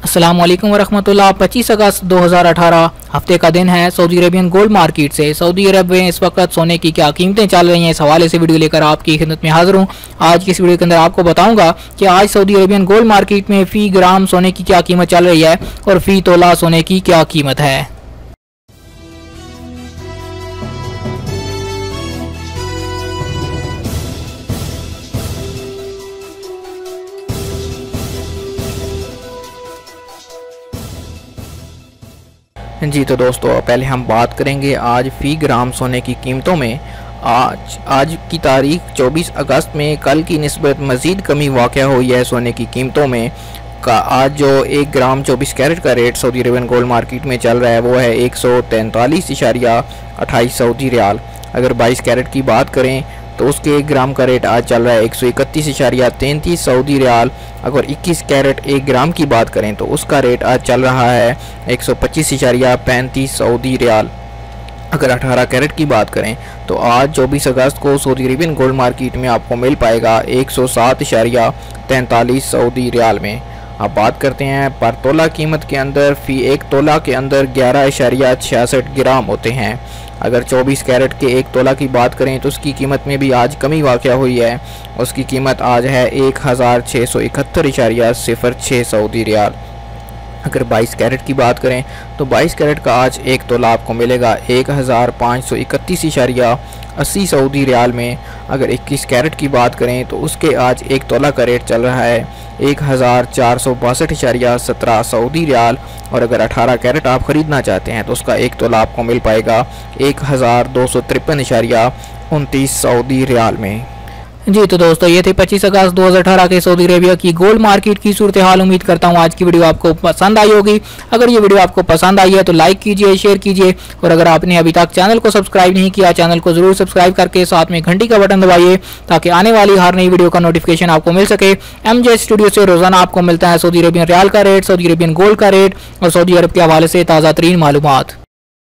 अस्सलाम वालेकुम वरहमतुल्लाह। 25 अगस्त 2018 हफ्ते का दिन है। सऊदी अरेबियन गोल्ड मार्केट से सऊदी अरब में इस वक्त सोने की क्या कीमतें चल रही हैं, इस हवाले से वीडियो लेकर आपकी खिदमत में हाजिर हूँ। आज की इस वीडियो के अंदर आपको बताऊंगा कि आज सऊदी अरेबियन गोल्ड मार्केट में फ़ी ग्राम सोने की क्या कीमत चल रही है और फ़ी तोला सोने की क्या कीमत है। जी तो दोस्तों, पहले हम बात करेंगे आज फ़ी ग्राम सोने की कीमतों में। आज की तारीख 24 अगस्त में कल की निस्बत मज़ीद कमी वाक़या हुई है सोने की कीमतों में। आज जो 1 ग्राम 24 कैरेट का rate Saudi Arabian gold market में चल रहा है वो है 143.28 सऊदी रियाल। अगर 22 कैरेट की बात करें तो उसके 1 ग्राम का रेट आज चल रहा है 131.33 सऊदी रियाल। अगर 21 कैरेट 1 ग्राम की बात करें तो उसका रेट आज चल रहा है 125.35 सऊदी रियाल। अगर 18 कैरेट की बात करें तो आज 24 अगस्त को सऊदी अरेबियन गोल्ड मार्केट में आपको मिल पाएगा 107.43 सऊदी रियाल में। अब बात करते हैं पर तोला कीमत के अंदर। फ़ी 1 तोला के अंदर 11.66 ग्राम होते हैं। अगर 24 कैरेट के 1 तोला की बात करें तो उसकी कीमत में भी आज कमी वाक़या हुई है। उसकी कीमत आज है 1671.06 सऊदी रियाल। अगर 22 कैरेट की बात करें तो 22 कैरेट का आज 1 तोला आपको मिलेगा 1531.80 सऊदी रियाल में। अगर 21 कैरेट की बात करें तो उसके आज 1 तोला का रेट चल रहा है 1462.17 सऊदी रियाल। और अगर 18 कैरेट आप ख़रीदना चाहते हैं तो उसका 1 तोला आपको मिल पाएगा 1253.29 सऊदी रियाल में। जी तो दोस्तों, ये थे 25 अगस्त 2018 के सऊदी अरेबिया की गोल्ड मार्केट की सूरत हाल। उम्मीद करता हूँ आज की वीडियो आपको पसंद आई होगी। अगर ये वीडियो आपको पसंद आई है तो लाइक कीजिए, शेयर कीजिए और अगर आपने अभी तक चैनल को सब्सक्राइब नहीं किया, चैनल को जरूर सब्सक्राइब करके साथ में घंटी का बटन दबाइए ताकि आने वाली हर नई वीडियो का नोटिफिकेशन आपको मिल सके। MJ स्टूडियो से रोजाना आपको मिलता है सऊदी अरेबियन रियाल का रेट, सऊदी अरेबियन गोल्ड का रेट और सऊदी अरब के हवाले से ताज़ा तरीन मालूमात।